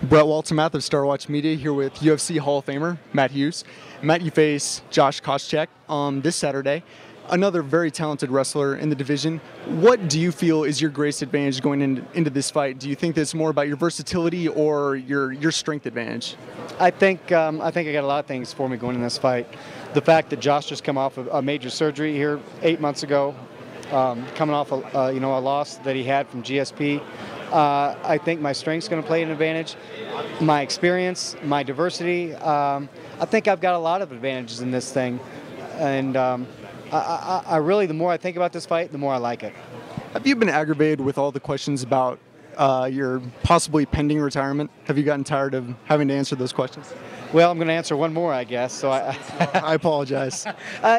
Brett Waltemath of Star Watch Media here with UFC Hall of Famer Matt Hughes. Matt, you face Josh Koscheck this Saturday, another very talented wrestler in the division. What do you feel is your greatest advantage going into this fight? Do you think that's more about your versatility or your strength advantage? I think I got a lot of things for me going in this fight. The fact that Josh just come off a major surgery here 8 months ago, coming off a loss that he had from GSP. I think my strength's going to play an advantage. My experience, my diversity. I think I've got a lot of advantages in this thing, and I really, the more I think about this fight, the more I like it. Have you been aggravated with all the questions about your possibly pending retirement? Have you gotten tired of having to answer those questions? Well, I'm going to answer one more, I guess. So I apologize.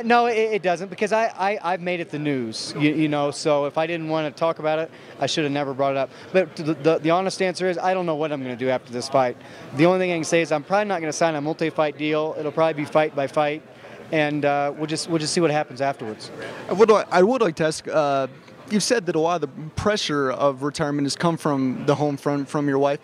No, it doesn't, because I've made it the news, you know. So if I didn't want to talk about it, I should have never brought it up. But the honest answer is I don't know what I'm going to do after this fight. The only thing I can say is I'm probably not going to sign a multi-fight deal. It'll probably be fight by fight, and we'll just see what happens afterwards. I would like to ask. You've said that a lot of the pressure of retirement has come from the home front, from your wife.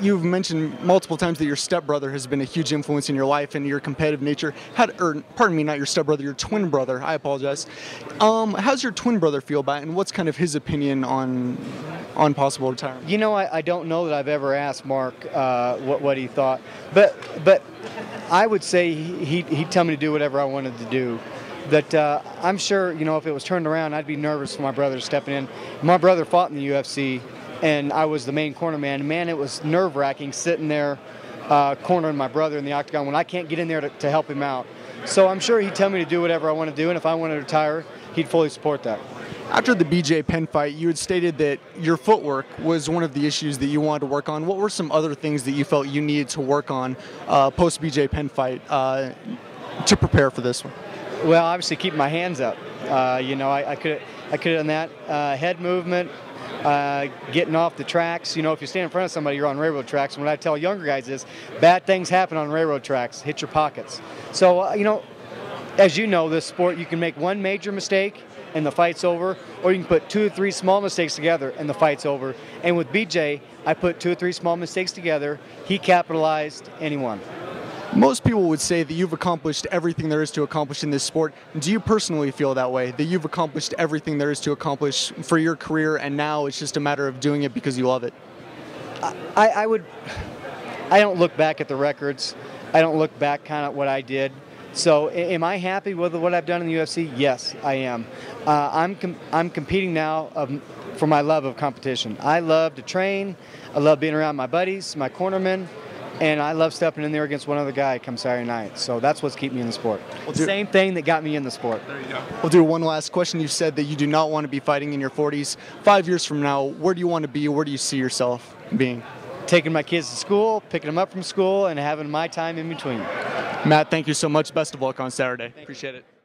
You've mentioned multiple times that your stepbrother has been a huge influence in your life and your competitive nature. Pardon me, not your stepbrother, your twin brother. I apologize. How's your twin brother feel about it, and what's kind of his opinion on possible retirement? You know, I don't know that I've ever asked Mark what he thought, but I would say he'd tell me to do whatever I wanted to do. That I'm sure, you know, if it was turned around, I'd be nervous for my brother stepping in. My brother fought in the UFC, and I was the main corner man. Man, it was nerve-wracking sitting there cornering my brother in the octagon when I can't get in there to help him out. So I'm sure he'd tell me to do whatever I want to do, and if I wanted to retire, he'd fully support that. After the BJ Penn fight, you had stated that your footwork was one of the issues that you wanted to work on. What were some other things that you felt you needed to work on post-BJ Penn fight to prepare for this one? Well, obviously keeping my hands up. You know, I could have done that. Head movement, getting off the tracks. You know, if you stand in front of somebody, you're on railroad tracks. And what I tell younger guys is, bad things happen on railroad tracks. Hit your pockets. So, you know, as you know, this sport, you can make one major mistake and the fight's over, or you can put 2 or 3 small mistakes together and the fight's over. And with BJ, I put 2 or 3 small mistakes together. He capitalized and he won. Most people would say that you've accomplished everything there is to accomplish in this sport. Do you personally feel that way, that you've accomplished everything there is to accomplish for your career, and now it's just a matter of doing it because you love it? I don't look back at the records. I don't look back kind of what I did. So am I happy with what I've done in the UFC? Yes, I am. I'm competing now for my love of competition. I love to train. I love being around my buddies, my cornermen. And I love stepping in there against one other guy come Saturday night. So that's what's keeping me in the sport. Same thing that got me in the sport. There you go. We'll do one last question. You said that you do not want to be fighting in your 40s. 5 years from now, where do you want to be? Where do you see yourself being? Taking my kids to school, picking them up from school, and having my time in between. Matt, thank you so much. Best of luck on Saturday. Appreciate it.